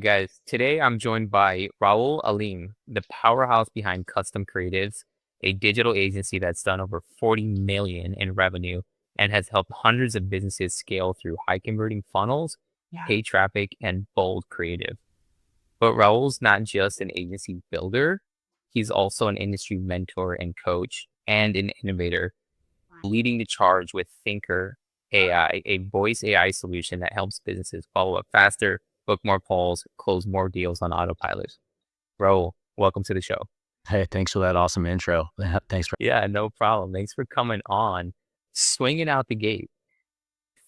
Guys, today I'm joined by Rahul Alim, the powerhouse behind Custom Creatives, a digital agency that's done over 40 million in revenue and has helped hundreds of businesses scale through high converting funnels, paid traffic, and bold creative. But Rahul's not just an agency builder, he's also an industry mentor and coach and an innovator, leading the charge with Thinker AI, a voice AI solution that helps businesses follow up faster, book more calls, close more deals on autopilot. Raul, welcome to the show. Hey, thanks for that awesome intro. Thanks for. Yeah, no problem. Thanks for coming on. Swinging out the gate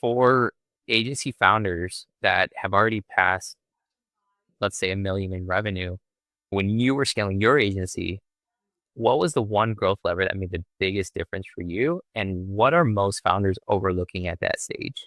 for agency founders that have already passed, let's say, 1 million in revenue. When you were scaling your agency, what was the one growth lever that made the biggest difference for you? And what are most founders overlooking at that stage?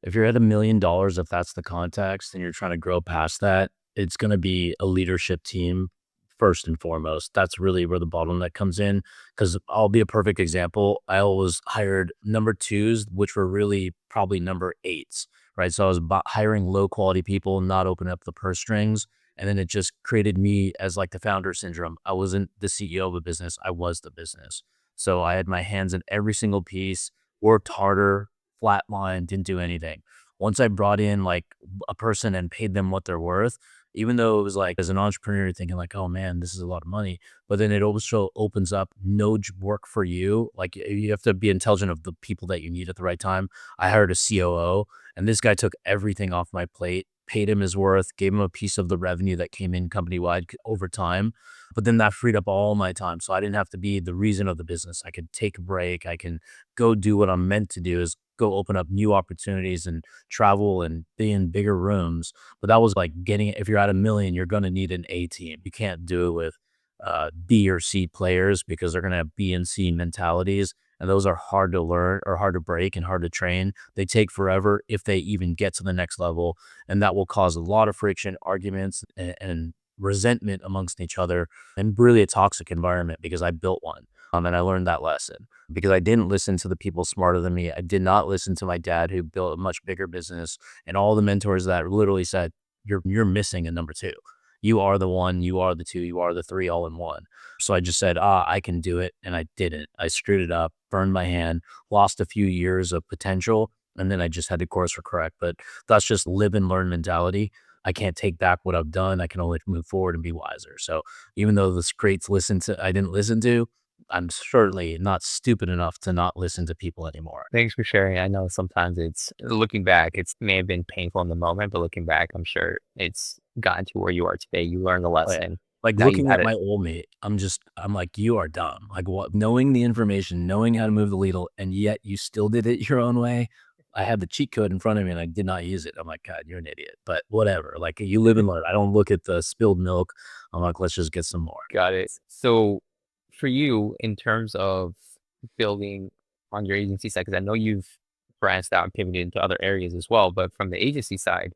If you're at $1 million, if that's the context and you're trying to grow past that, it's going to be a leadership team first and foremost. That's really where the bottleneck comes in. Because I'll be a perfect example. I always hired number twos, which were really probably number eights, right? So I was hiring low quality people, not opening up the purse strings. And then it just created me as like the founder syndrome. I wasn't the CEO of a business, I was the business. So I had my hands in every single piece, worked harder, flatline, didn't do anything. Once I brought in like a person and paid them what they're worth, even though it was like as an entrepreneur, you're thinking like, oh man, this is a lot of money. But then it also opens up no work for you. Like you have to be intelligent of the people that you need at the right time. I hired a COO and this guy took everything off my plate, paid him his worth, gave him a piece of the revenue that came in company wide over time. But then that freed up all my time. So I didn't have to be the reason of the business. I could take a break. I can go do what I'm meant to do, is go open up new opportunities and travel and be in bigger rooms. But that was like getting, if you're at 1 million, you're going to need an A team. You can't do it with B or C players because they're going to have B and C mentalities. And those are hard to learn or hard to break and hard to train. They take forever if they even get to the next level. And that will cause a lot of friction, arguments, and resentment amongst each other, and really a toxic environment because I built one. And I learned that lesson because I didn't listen to the people smarter than me. I did not listen to my dad who built a much bigger business and all the mentors that literally said, you're missing a number two. You are the one, you are the two, you are the three all in one. So I just said, I can do it. And I didn't. I screwed it up, burned my hand, lost a few years of potential. And then I just had to course correct. But that's just live and learn mentality. I can't take back what I've done. I can only move forward and be wiser. So even though the greats I didn't listen to, I'm certainly not stupid enough to not listen to people anymore. Thanks for sharing. I know sometimes it's looking back, it's may have been painful in the moment, but looking back, I'm sure it's gotten to where you are today. You learned the Oh, yeah. lesson. Like, Now you looking had at it. my old me, I'm like, "You are dumb." Like, what, knowing the information, knowing how to move the needle, and yet you still did it your own way. I had the cheat code in front of me, and I did not use it. I'm like, "God, you're an idiot." But whatever, like, you live and learn. I don't look at the spilled milk. I'm like, "Let's just get some more." Got it. So for you, in terms of building on your agency side, because I know you've branched out and pivoted into other areas as well, but from the agency side,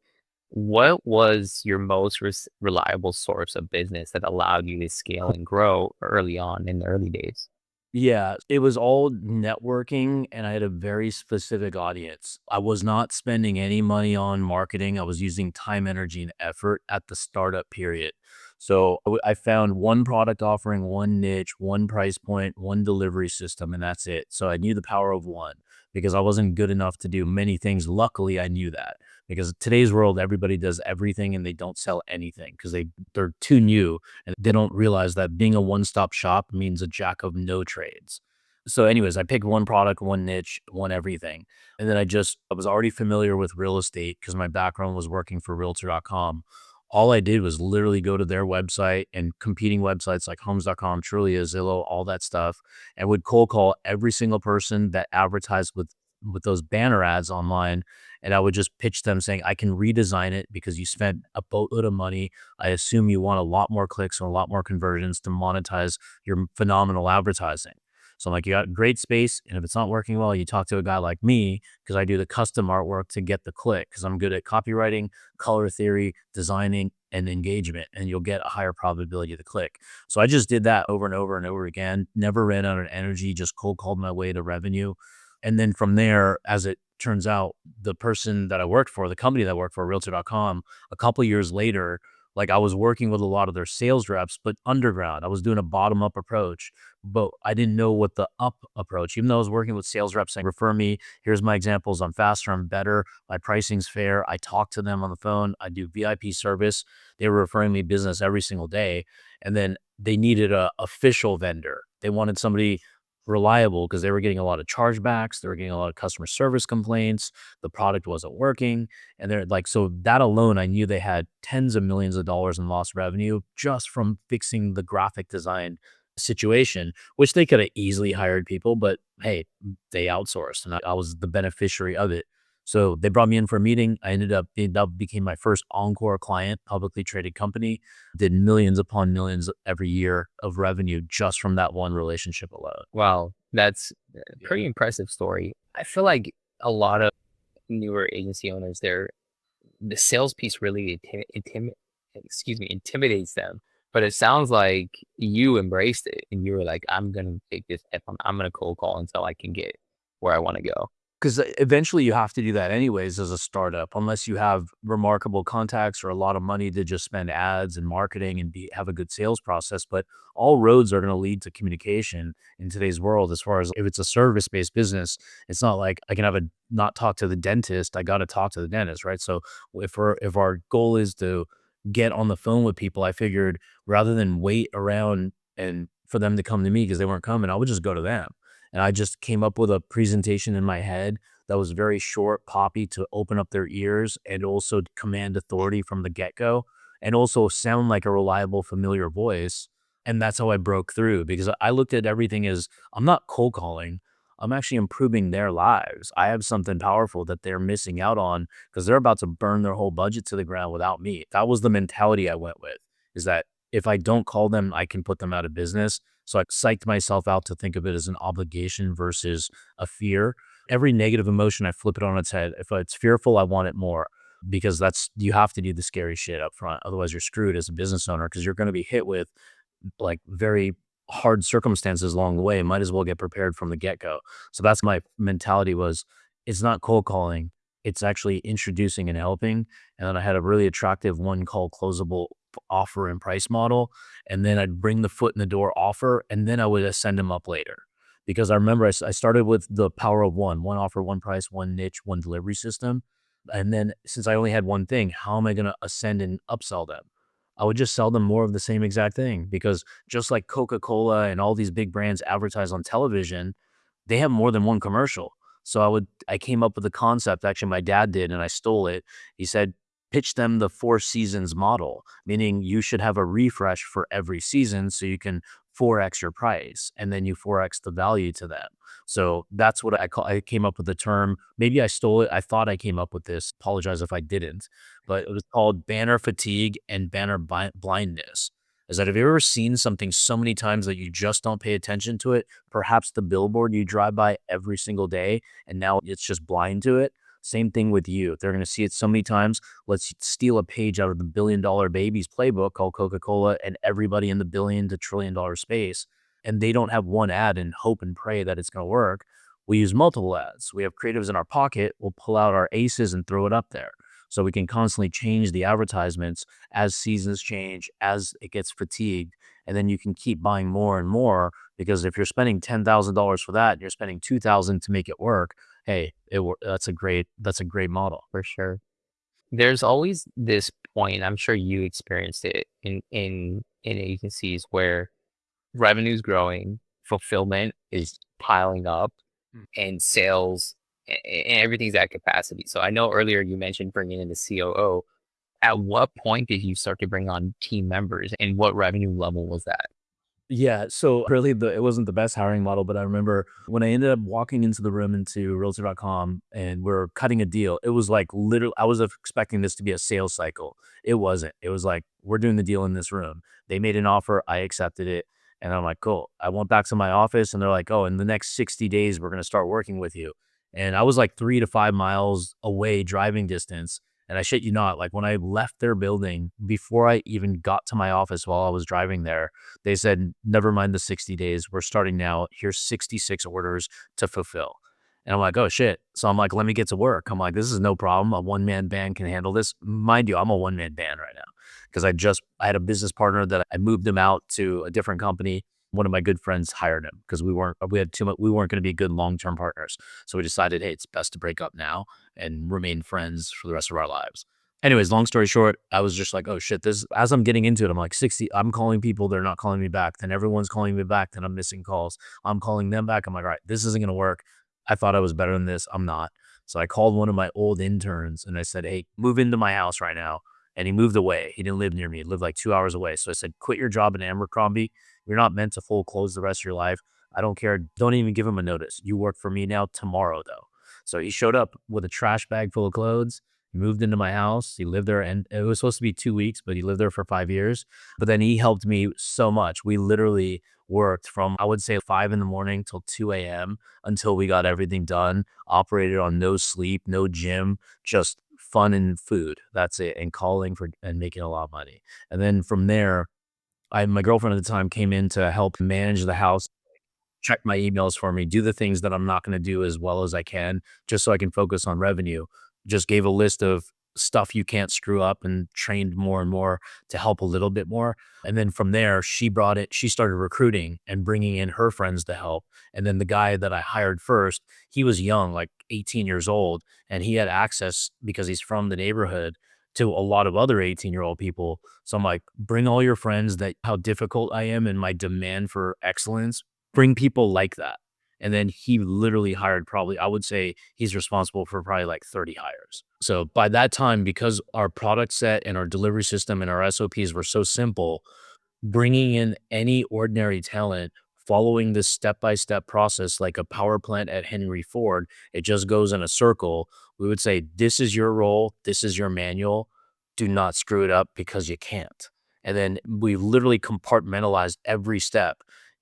what was your most reliable source of business that allowed you to scale and grow early on in the early days? Yeah, it was all networking and I had a very specific audience. I was not spending any money on marketing. I was using time, energy, and effort at the startup period. So I found one product offering, one niche, one price point, one delivery system, and that's it. So I knew the power of one because I wasn't good enough to do many things. Luckily, I knew that because today's world, everybody does everything and they don't sell anything because they're too new and they don't realize that being a one-stop shop means a jack of no trades. So anyways, I picked one product, one niche, one everything. And then I was already familiar with real estate because my background was working for realtor.com. All I did was literally go to their website and competing websites like homes.com, Trulia, Zillow, all that stuff, and would cold call every single person that advertised with those banner ads online. And I would just pitch them saying, I can redesign it because you spent a boatload of money. I assume you want a lot more clicks and a lot more conversions to monetize your phenomenal advertising. So I'm like, you got great space. And if it's not working well, you talk to a guy like me because I do the custom artwork to get the click because I'm good at copywriting, color theory, designing, and engagement. And you'll get a higher probability of the click. So I just did that over and over and over again. Never ran out of energy, just cold called my way to revenue. And then from there, as it turns out the person that I worked for, the company that I worked for, realtor.com, a couple years later, like I was working with a lot of their sales reps, but underground. I was doing a bottom up approach, but I didn't know what the up approach, even though I was working with sales reps saying, refer me. Here's my examples. I'm faster. I'm better. My pricing's fair. I talk to them on the phone. I do VIP service. They were referring me business every single day. And then they needed a official vendor. They wanted somebody reliable because they were getting a lot of chargebacks. They were getting a lot of customer service complaints. The product wasn't working. And they're like, so that alone, I knew they had tens of millions of dollars in lost revenue just from fixing the graphic design situation, which they could have easily hired people, but hey, they outsourced and I was the beneficiary of it. So they brought me in for a meeting. That became my first Encore client, publicly traded company, did millions upon millions every year of revenue just from that one relationship alone. Wow, that's a Yeah. pretty impressive story. I feel like a lot of newer agency owners, the sales piece really intimidates them. But it sounds like you embraced it and you were like, I'm gonna take this step. I'm gonna cold call until I can get where I want to go. Because eventually you have to do that anyways as a startup, unless you have remarkable contacts or a lot of money to just spend ads and marketing and have a good sales process. But all roads are going to lead to communication in today's world. As far as if it's a service based business, it's not like I can have a not talk to the dentist. I got to talk to the dentist, right? So if our goal is to get on the phone with people, I figured rather than wait around and for them to come to me because they weren't coming, I would just go to them. And I just came up with a presentation in my head that was very short, poppy to open up their ears and also command authority from the get-go and also sound like a reliable, familiar voice. And that's how I broke through because I looked at everything as I'm not cold calling. I'm actually improving their lives. I have something powerful that they're missing out on because they're about to burn their whole budget to the ground without me. That was the mentality I went with, is that if I don't call them, I can put them out of business. So I psyched myself out to think of it as an obligation versus a fear. Every negative emotion, I flip it on its head. If it's fearful, I want it more because you have to do the scary shit up front. Otherwise, you're screwed as a business owner because you're going to be hit with like very hard circumstances along the way. Might as well get prepared from the get go. So that's my mentality was it's not cold calling. It's actually introducing and helping. And then I had a really attractive one called closable offer and price model. And then I'd bring the foot in the door offer and then I would send them up later. Because I remember I started with the power of one offer, one price, one niche, one delivery system. And then since I only had one thing, how am I going to ascend and upsell them? I would just sell them more of the same exact thing because just like Coca-Cola and all these big brands advertise on television, they have more than one commercial. So I came up with a concept, actually my dad did, and I stole it. He said, pitch them the 4 seasons model, meaning you should have a refresh for every season so you can 4x your price and then you 4x the value to them. So that's what I came up with the term. Maybe I stole it. I thought I came up with this. Apologize if I didn't, but it was called banner fatigue and banner blindness. Is that have you ever seen something so many times that you just don't pay attention to it? Perhaps the billboard you drive by every single day and now it's just blind to it. Same thing with you. They're going to see it so many times. Let's steal a page out of the $1 billion babies playbook called Coca-Cola and everybody in the billion to $1 trillion space. And they don't have one ad and hope and pray that it's going to work. We use multiple ads. We have creatives in our pocket. We'll pull out our aces and throw it up there. So we can constantly change the advertisements as seasons change, as it gets fatigued. And then you can keep buying more and more because if you're spending $10,000 for that, and you're spending 2,000 to make it work. Hey, that's a great model. For sure. There's always this point, I'm sure you experienced it in agencies where revenue's growing, fulfillment is piling up, Mm. and sales and everything's at capacity. So I know earlier you mentioned bringing in the COO. At what point did you start to bring on team members and what revenue level was that? Yeah, so really it wasn't the best hiring model, but I remember when I ended up walking into the room into realtor.com and we're cutting a deal, it was like literally I was expecting this to be a sales cycle. It wasn't. It was like we're doing the deal in this room. They made an offer, I accepted it, and I'm like, "Cool." I went back to my office and they're like, "Oh, in the next 60 days we're going to start working with you." And I was like 3 to 5 miles away driving distance. And I shit you not, like when I left their building, before I even got to my office while I was driving there, they said, never mind the 60 days. We're starting now. Here's 66 orders to fulfill. And I'm like, oh shit. So I'm like, let me get to work. I'm like, this is no problem. A one-man band can handle this. Mind you, I'm a one-man band right now because I had a business partner that I moved him out to a different company. One of my good friends hired him because we had too much, we weren't going to be good long-term partners. So we decided, hey, it's best to break up now and remain friends for the rest of our lives. Anyways, long story short, I was just like, oh shit, this, as I'm getting into it, I'm like 60, I'm calling people, they're not calling me back. Then everyone's calling me back, then I'm missing calls. I'm calling them back. I'm like, all right, this isn't going to work. I thought I was better than this. I'm not. So I called one of my old interns and I said, hey, move into my house right now. And he moved away. He didn't live near me. He lived like 2 hours away. So I said, quit your job in Abercrombie. You're not meant to full close the rest of your life. I don't care. Don't even give him a notice. You work for me now tomorrow, though. So he showed up with a trash bag full of clothes. He moved into my house. He lived there, and it was supposed to be 2 weeks, but he lived there for 5 years. But then he helped me so much. We literally worked from, I would say, 5 in the morning till 2 a.m. until we got everything done, operated on no sleep, no gym, just fun and food. That's it. And calling for and making a lot of money. And then from there, my girlfriend at the time came in to help manage the house, check my emails for me, do the things that I'm not going to do as well as I can, just so I can focus on revenue. Just gave a list of stuff you can't screw up and trained more and more to help a little bit more. And then from there, she started recruiting and bringing in her friends to help. And then the guy that I hired first, he was young, like 18 years old, and he had access because he's from the neighborhood to a lot of other 18-year-old people. So I'm like, bring all your friends, that how difficult I am and my demand for excellence, bring people like that. And then he literally hired, probably, I would say he's responsible for probably like 30 hires. So by that time, because our product set and our delivery system and our SOPs were so simple, bringing in any ordinary talent, following this step-by-step process like a power plant at Henry Ford, it just goes in a circle. We would say, this is your role, this is your manual. Do not screw it up because you can't. And then we literally compartmentalized every step.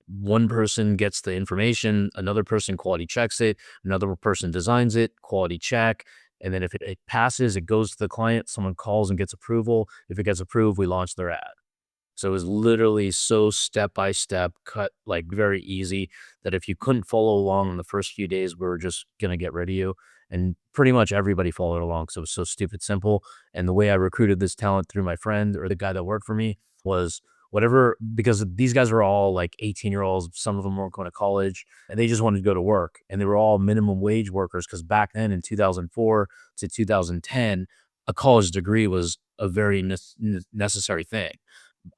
One person gets the information, another person quality checks it, another person designs it, quality check. And then if it passes, it goes to the client, someone calls and gets approval. If it gets approved, we launch their ad. So it was literally so step by step, cut like very easy, that if you couldn't follow along in the first few days, we were just gonna get rid of you. And pretty much everybody followed along. So it was so stupid simple. And the way I recruited this talent through my friend or the guy that worked for me was whatever, because these guys were all like 18-year-olds, some of them weren't going to college, and they just wanted to go to work. And they were all minimum wage workers because back then in 2004 to 2010, a college degree was a very necessary thing.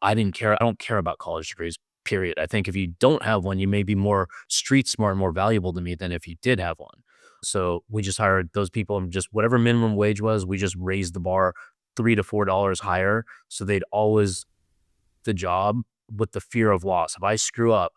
I didn't care. I don't care about college degrees, period. I think if you don't have one, you may be more street smart and more valuable to me than if you did have one. So we just hired those people, and just whatever minimum wage was, we just raised the bar $3 to $4 higher. So they'd always the job with the fear of loss. If I screw up,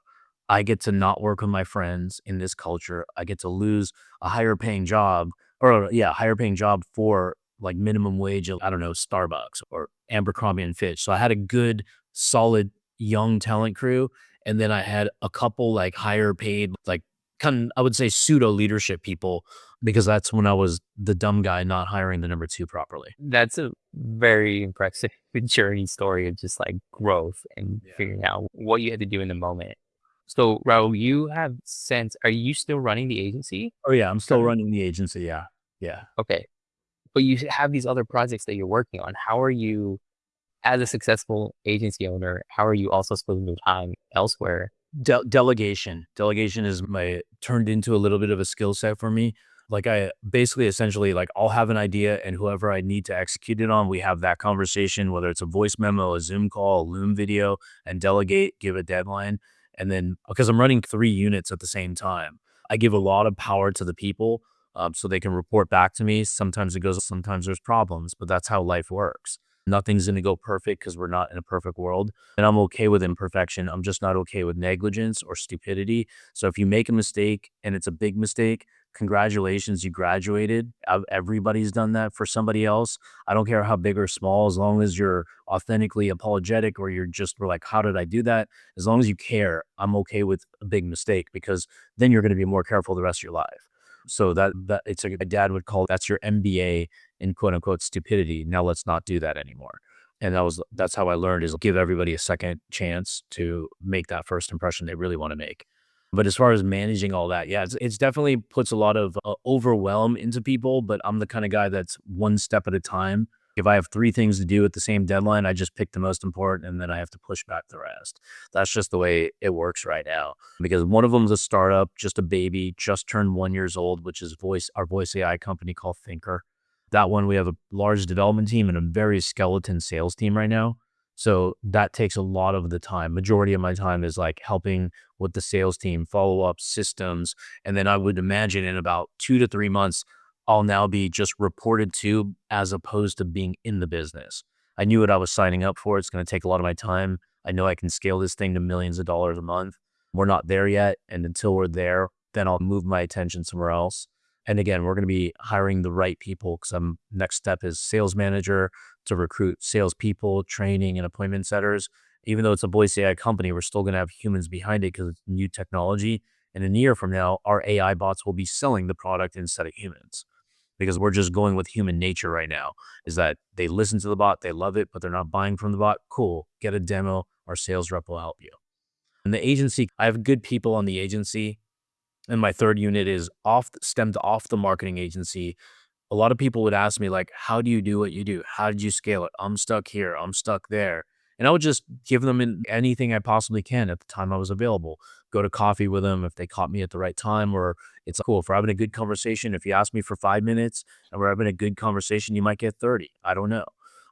I get to not work with my friends in this culture. I get to lose a higher paying job, or yeah, higher paying job for like minimum wage of, I don't know, Starbucks or Abercrombie and Fitch. So I had a good, solid young talent crew. And then I had a couple like higher paid, like kind of, I would say pseudo leadership people, because that's when I was the dumb guy not hiring the number two properly. That's a very impressive journey story of just like growth and Yeah. figuring out what you had to do in the moment. So, Raul, you have since, are you still running the agency Oh yeah, I'm still currently? running the agency. Yeah. Yeah. Okay. But you have these other projects that you're working on. How are you, as a successful agency owner, how are you also splitting your time elsewhere? Delegation is my turned into a little bit of a skill set for me. Like I basically essentially like I'll have an idea, and whoever I need to execute it on, we have that conversation, whether it's a voice memo, a Zoom call, a Loom video, and delegate, give a deadline. And then because I'm running 3 units at the same time, I give a lot of power to the people, so they can report back to me. Sometimes it goes, sometimes there's problems, but that's how life works. Nothing's going to go perfect because we're not in a perfect world. And I'm okay with imperfection. I'm just not okay with negligence or stupidity. So if you make a mistake and it's a big mistake, congratulations, you graduated. Everybody's done that for somebody else. I don't care how big or small, as long as you're authentically apologetic, or you're just were like, how did I do that? As long as you care, I'm okay with a big mistake, because then you're going to be more careful the rest of your life. So that it's a, my dad would call, that's your MBA in quote unquote stupidity. Now let's not do that anymore. And that's how I learned, is give everybody a second chance to make that first impression they really want to make. But as far as managing all that, yeah, it's definitely puts a lot of overwhelm into people, but I'm the kind of guy that's one step at a time. If I have 3 things to do at the same deadline, I just pick the most important and then I have to push back the rest. That's just the way it works right now. Because one of them's a startup, just a baby, just turned 1 years old, which is our voice AI company called Thinker. That one, we have a large development team and a very skeleton sales team right now. So that takes a lot of the time. Majority of my time is like helping with the sales team, follow up systems. And then I would imagine in about 2 to 3 months, I'll now be just reported to as opposed to being in the business. I knew what I was signing up for. It's going to take a lot of my time. I know I can scale this thing to millions of dollars a month. We're not there yet. And until we're there, then I'll move my attention somewhere else. And again, we're going to be hiring the right people because I'm next step is sales manager to recruit salespeople, training, and appointment setters. Even though it's a voice AI company, we're still going to have humans behind it because it's new technology. And in a year from now, our AI bots will be selling the product instead of humans because we're just going with human nature right now is that they listen to the bot, they love it, but they're not buying from the bot. Cool. Get a demo. Our sales rep will help you. And the agency, I have good people on the agency. And my third unit is stemmed off the marketing agency. A lot of people would ask me like, "How do you do what you do? How did you scale it? I'm stuck here. I'm stuck there." And I would just give them anything I possibly can at the time I was available. Go to coffee with them if they caught me at the right time, or it's cool if we're having a good conversation. If you ask me for 5 minutes and we're having a good conversation, you might get 30. I don't know.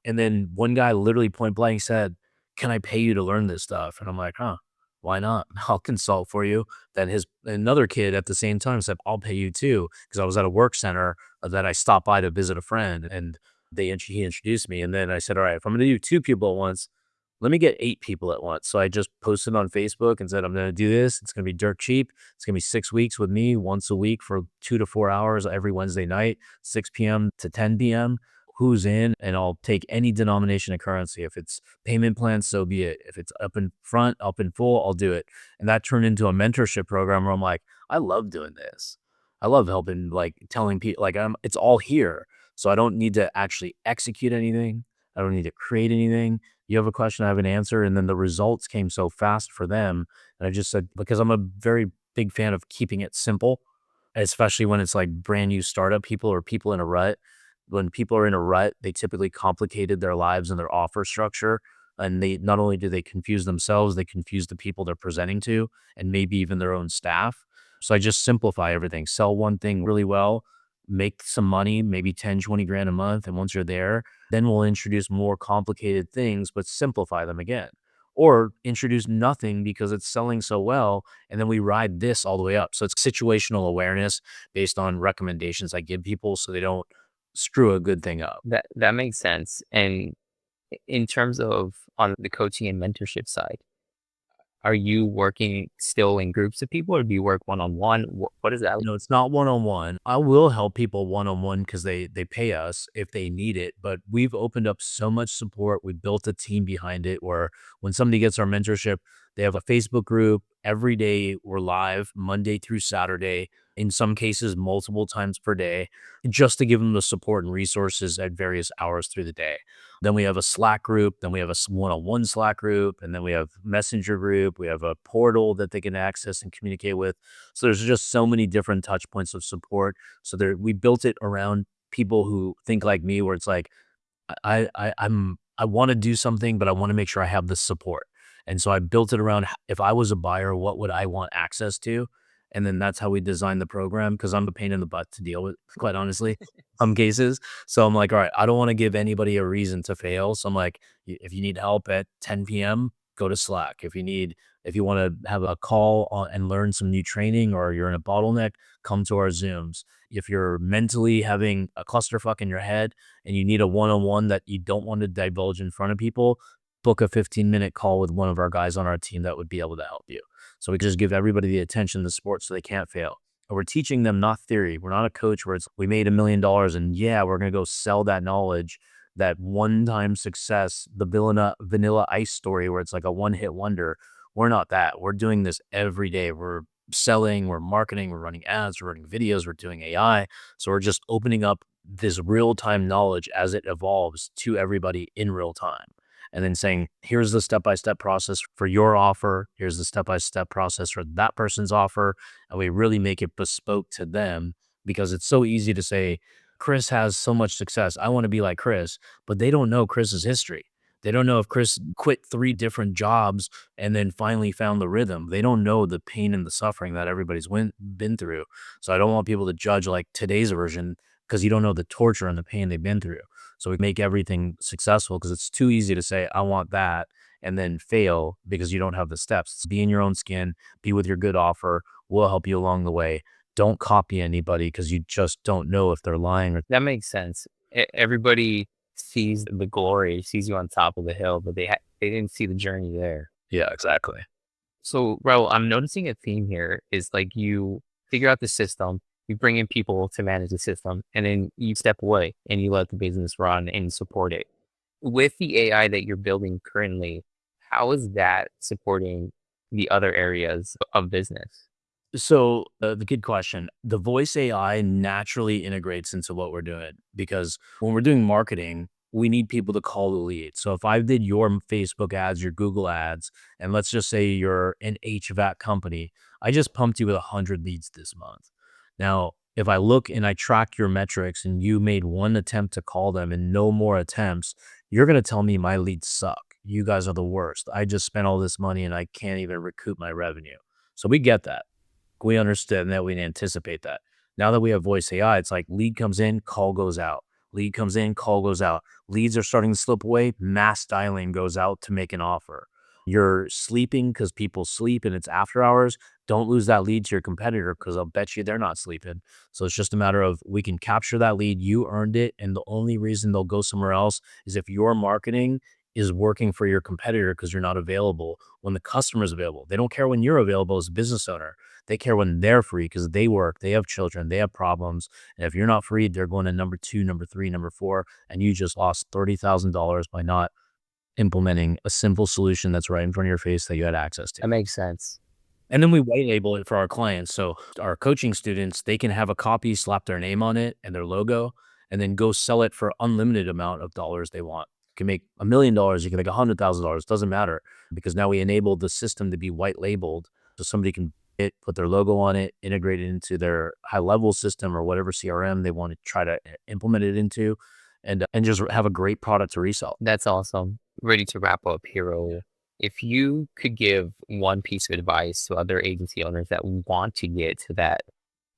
And then one guy literally point blank said, "Can I pay you to learn this stuff?" And I'm like, "Huh, why not? I'll consult for you." Then another kid at the same time said, "I'll pay you too," because I was at a work center that I stopped by to visit a friend and he introduced me. And then I said, all right, if I'm going to do 2 people at once, let me get 8 people at once. So I just posted on Facebook and said, I'm going to do this. It's going to be dirt cheap. It's going to be 6 weeks with me once a week for 2 to 4 hours every Wednesday night, 6 p.m. to 10 p.m. Who's in? And I'll take any denomination of currency. If it's payment plan, so be it. If it's up in front, up in full, I'll do it. And that turned into a mentorship program where I'm like, I love doing this. I love helping, like telling people, like it's all here. So I don't need to actually execute anything. I don't need to create anything. You have a question, I have an answer. And then the results came so fast for them. And I just said, because I'm a very big fan of keeping it simple, especially when it's like brand new startup people or people in a rut. When people are in a rut, they typically complicated their lives and their offer structure. And they not only do they confuse themselves, they confuse the people they're presenting to and maybe even their own staff. So I just simplify everything, sell one thing really well, make some money, maybe 10, 20 grand a month. And once you're there, then we'll introduce more complicated things, but simplify them again. Or introduce nothing because it's selling so well. And then we ride this all the way up. So it's situational awareness based on recommendations I give people so they don't screw a good thing up. That makes sense. And in terms of on the coaching and mentorship side, are you working still in groups of people or do you work one on one? What is that? No, it's not one-on-one. I will help people one-on-one because they pay us if they need it, but we've opened up so much support. We built a team behind it where when somebody gets our mentorship, they have a Facebook group. Every day we're live Monday through Saturday, in some cases multiple times per day, just to give them the support and resources at various hours through the day. Then we have a Slack group, then we have a one-on-one Slack group, and then we have Messenger group. We have a portal that they can access and communicate with. So there's just so many different touch points of support. So we built it around people who think like me, where it's like I want to do something, but I want to make sure I have the support. And so I built it around if I was a buyer, what would I want access to? And then that's how we designed the program because I'm a pain in the butt to deal with, quite honestly, some cases. So I'm like, all right, I don't want to give anybody a reason to fail. So I'm like, if you need help at 10 p.m., go to Slack. If you want to have a call and learn some new training or you're in a bottleneck, come to our Zooms. If you're mentally having a clusterfuck in your head and you need a one-on-one that you don't want to divulge in front of people, book a 15-minute call with one of our guys on our team that would be able to help you. So we just give everybody the attention to sports so they can't fail. And we're teaching them not theory. We're not a coach where it's we made $1 million and yeah, we're gonna go sell that knowledge, that one-time success, the vanilla ice story where it's like a one-hit wonder. We're not that. We're doing this every day. We're selling, we're marketing, we're running ads, we're running videos, we're doing AI. So we're just opening up this real-time knowledge as it evolves to everybody in real time. and then saying, here's the step-by-step process for your offer. Here's the step-by-step process for that person's offer. And we really make it bespoke to them because it's so easy to say, Chris has so much success. I want to be like Chris, but they don't know Chris's history. They don't know if Chris quit 3 different jobs and then finally found the rhythm. They don't know the pain and the suffering that everybody's been through. So I don't want people to judge like today's version because you don't know the torture and the pain they've been through. So we make everything successful because it's too easy to say, I want that, and then fail because you don't have the steps. Be in your own skin, be with your good offer. We'll help you along the way. Don't copy anybody because you just don't know if they're lying or. That makes sense. Everybody sees the glory, sees you on top of the hill, but they didn't see the journey there. Yeah, exactly. So, Raul, I'm noticing a theme here is like you figure out the system, you bring in people to manage the system, and then you step away and you let the business run and support it. With the AI that you're building currently, how is that supporting the other areas of business? So, the good question. The voice AI naturally integrates into what we're doing because when we're doing marketing, we need people to call the lead. So, if I did your Facebook ads, your Google ads, and let's just say you're an HVAC company, I just pumped you with 100 leads this month. Now, if I look and I track your metrics and you made one attempt to call them and no more attempts, you're going to tell me my leads suck. You guys are the worst. I just spent all this money and I can't even recoup my revenue. So, we get that. We understand that, we anticipate that. Now that we have voice AI, it's like lead comes in, call goes out. Lead comes in, call goes out. Leads are starting to slip away. Mass dialing goes out to make an offer. You're sleeping because people sleep and it's after hours. Don't lose that lead to your competitor because I'll bet you they're not sleeping. So it's just a matter of we can capture that lead. You earned it. And the only reason they'll go somewhere else is if your marketing is working for your competitor because you're not available when the customer is available. They don't care when you're available as a business owner. They care when they're free because they work, they have children, they have problems. And if you're not free, they're going to number 2, number 3, number 4, and you just lost $30,000 by not implementing a simple solution that's right in front of your face that you had access to. That makes sense. And then we white label it for our clients. So our coaching students, they can have a copy, slap their name on it and their logo, and then go sell it for unlimited amount of dollars they want. You can make $1,000,000, you can make $100,000, doesn't matter because now we enabled the system to be white labeled. So somebody can put their logo on it, integrate it into their high level system or whatever CRM they want to try to implement it into, and just have a great product to resell. That's awesome. Ready to wrap up here, Raul. If you could give one piece of advice to other agency owners that want to get to that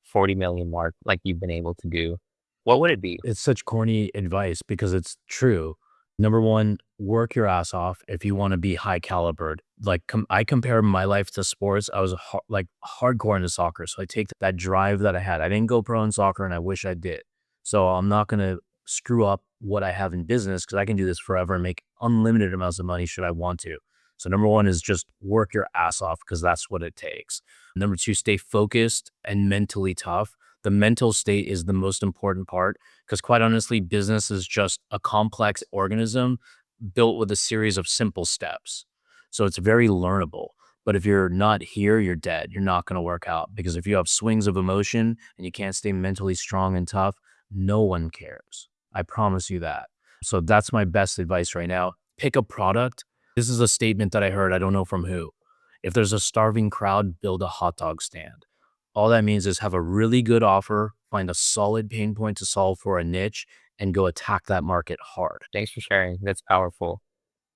40 million mark like you've been able to do, what would it be? It's such corny advice because it's true. Number one, work your ass off if you want to be high calibered. Like I compare my life to sports. I was like hardcore into soccer, so I take that drive that I had. I didn't go pro in soccer, and I wish I did. So I'm not gonna screw up what I have in business because I can do this forever and make unlimited amounts of money should I want to. So number one is just work your ass off because that's what it takes. Number two, stay focused and mentally tough. The mental state is the most important part because quite honestly, business is just a complex organism built with a series of simple steps. So it's very learnable. But if you're not here, you're dead. You're not going to work out because if you have swings of emotion and you can't stay mentally strong and tough, no one cares. I promise you that. So that's my best advice right now. Pick a product. This is a statement that I heard. I don't know from who. If there's a starving crowd, build a hot dog stand. All that means is have a really good offer, find a solid pain point to solve for a niche, and go attack that market hard. Thanks for sharing. That's powerful.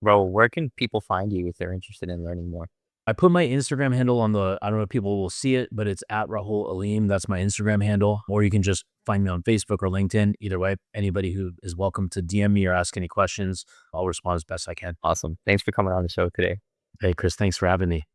Raul, where can people find you if they're interested in learning more? I put my Instagram handle on I don't know if people will see it, but it's at Rahul Alim. That's my Instagram handle. Or you can just find me on Facebook or LinkedIn. Either way, anybody who is welcome to DM me or ask any questions. I'll respond as best I can. Awesome. Thanks for coming on the show today. Hey, Chris, thanks for having me.